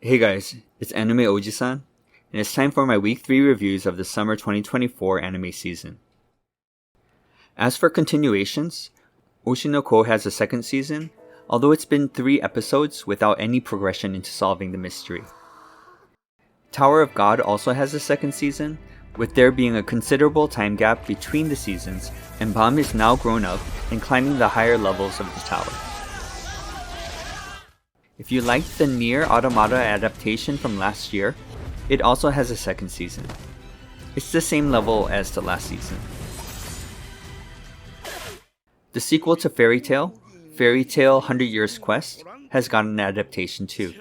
Hey guys, it's Anime OGsan, and it's time for my week 3 reviews of the summer 2024 anime season. As for continuations, Oshinoko has a second season, although it's been 3 episodes without any progression into solving the mystery. Tower of God also has a second season, with there being a considerable time gap between the seasons, and Bam is now grown up and climbing the higher levels of the tower. If you liked the Nier Automata adaptation from last year, it also has a second season. It's the same level as the last season. The sequel to Fairy Tail 100 Years Quest, has gotten an adaptation too.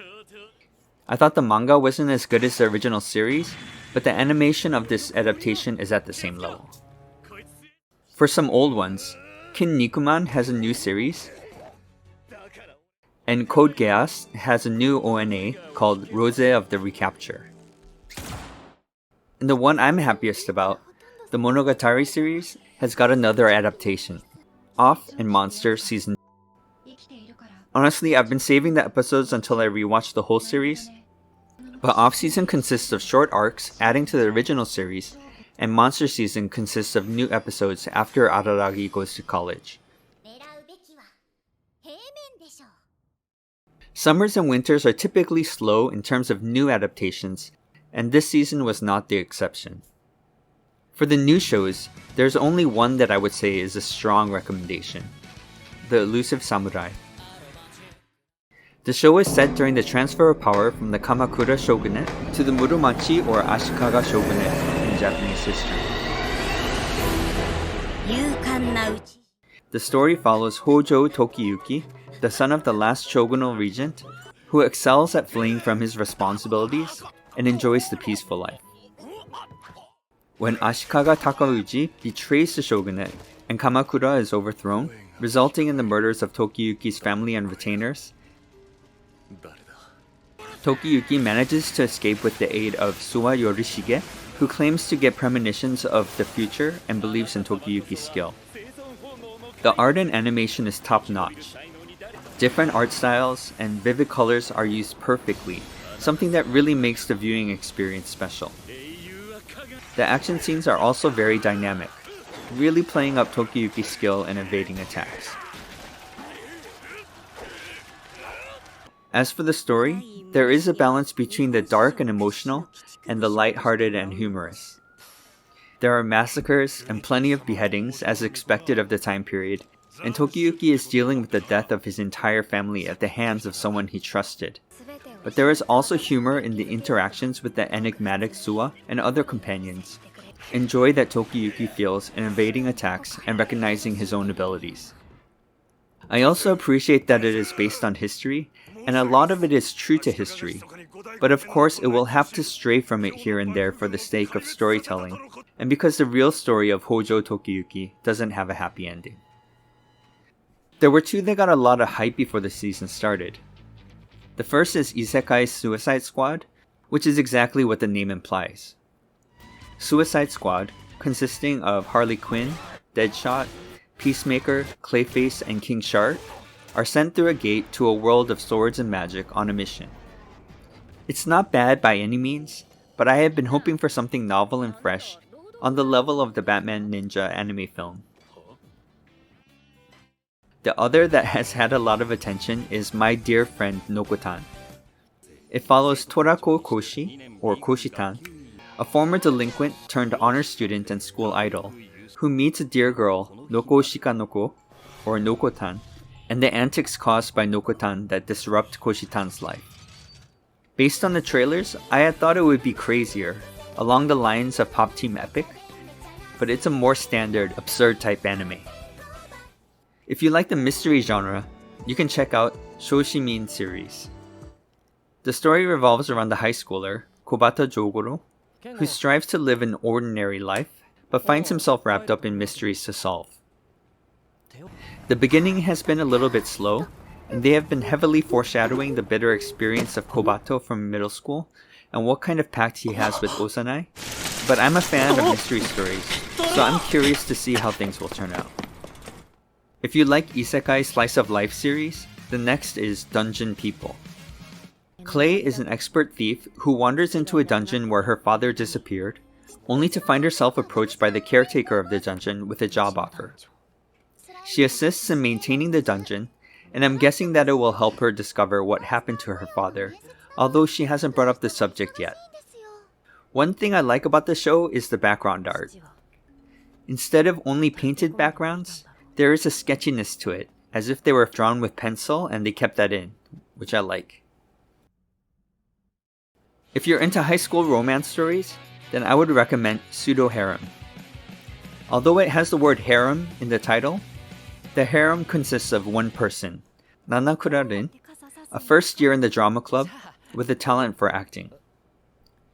I thought the manga wasn't as good as the original series, but the animation of this adaptation is at the same level. For some old ones, Kinnikuman has a new series, and Code Geass has a new ONA called Roze of the Recapture. And the one I'm happiest about, the Monogatari series, has got another adaptation, Off and Monster Season 2. Honestly, I've been saving the episodes until I rewatch the whole series, but Off Season consists of short arcs adding to the original series, and Monster Season consists of new episodes after Araragi goes to college. Summers and winters are typically slow in terms of new adaptations, and this season was not the exception. For the new shows, there's only one that I would say is a strong recommendation, The Elusive Samurai. The show is set during the transfer of power from the Kamakura shogunate to the Muromachi or Ashikaga shogunate in Japanese history. The story follows Hojo Tokiyuki, the son of the last shogunal regent, who excels at fleeing from his responsibilities and enjoys the peaceful life. When Ashikaga Takauji betrays the shogunate and Kamakura is overthrown, resulting in the murders of Tokiyuki's family and retainers, Tokiyuki manages to escape with the aid of Suwa Yorishige, who claims to get premonitions of the future and believes in Tokiyuki's skill. The art and animation is top-notch. Different art styles and vivid colors are used perfectly, something that really makes the viewing experience special. The action scenes are also very dynamic, really playing up Tokiyuki's skill in evading attacks. As for the story, there is a balance between the dark and emotional, and the light-hearted and humorous. There are massacres and plenty of beheadings as expected of the time period, and Tokiyuki is dealing with the death of his entire family at the hands of someone he trusted. But there is also humor in the interactions with the enigmatic Suwa and other companions, and joy that Tokiyuki feels in evading attacks and recognizing his own abilities. I also appreciate that it is based on history, and a lot of it is true to history, but of course it will have to stray from it here and there for the sake of storytelling, and because the real story of Hojo Tokiyuki doesn't have a happy ending. There were 2 that got a lot of hype before the season started. The first is Isekai's Suicide Squad, which is exactly what the name implies. Suicide Squad, consisting of Harley Quinn, Deadshot, Peacemaker, Clayface, and King Shark, are sent through a gate to a world of swords and magic on a mission. It's not bad by any means, but I have been hoping for something novel and fresh, on the level of the Batman Ninja anime film. The other that has had a lot of attention is My Dear Friend Nokotan. It follows Torako Koshi, or Koshitantan, a former delinquent turned honor student and school idol, who meets a dear girl, Shikanoko, or Nokotan, and the antics caused by Nokotan that disrupt Koshitan's life. Based on the trailers, I had thought it would be crazier, along the lines of Pop Team Epic, but it's a more standard, absurd type anime. If you like the mystery genre, you can check out Shoushimin Series. The story revolves around the high schooler, Kobata Jogoro, who strives to live an ordinary life, but finds himself wrapped up in mysteries to solve. The beginning has been a little bit slow, and they have been heavily foreshadowing the bitter experience of Kobato from middle school and what kind of pact he has with Osanai, but I'm a fan of mystery stories, so I'm curious to see how things will turn out. If you like Isekai Slice of Life series, the next is Dungeon People. Clay is an expert thief who wanders into a dungeon where her father disappeared, only to find herself approached by the caretaker of the dungeon with a job offer. She assists in maintaining the dungeon, and I'm guessing that it will help her discover what happened to her father, although she hasn't brought up the subject yet. One thing I like about the show is the background art. Instead of only painted backgrounds, there is a sketchiness to it, as if they were drawn with pencil and they kept that in, which I like. If you're into high school romance stories, then I would recommend Pseudo Harem. Although it has the word harem in the title, the harem consists of one person, Nanakura-rin, a first year in the drama club with a talent for acting.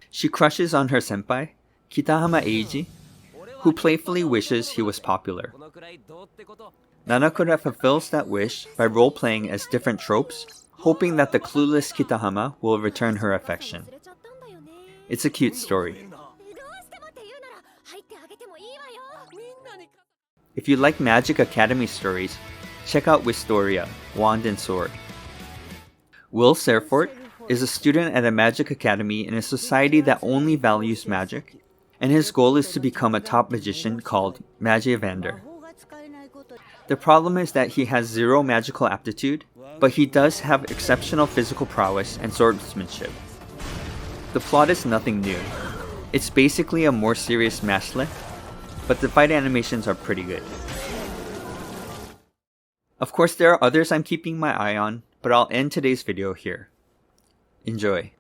She crushes on her senpai, Kitahama Eiji, who playfully wishes he was popular. Nanakura fulfills that wish by role-playing as different tropes, hoping that the clueless Kitahama will return her affection. It's a cute story. If you like Magic Academy stories, check out Wistoria, Wand and Sword. Will Serfort is a student at a magic academy in a society that only values magic, and his goal is to become a top magician called Magiavander. The problem is that he has zero magical aptitude, but he does have exceptional physical prowess and swordsmanship. The plot is nothing new. It's basically a more serious mashle, but the fight animations are pretty good. Of course, there are others I'm keeping my eye on, but I'll end today's video here. Enjoy.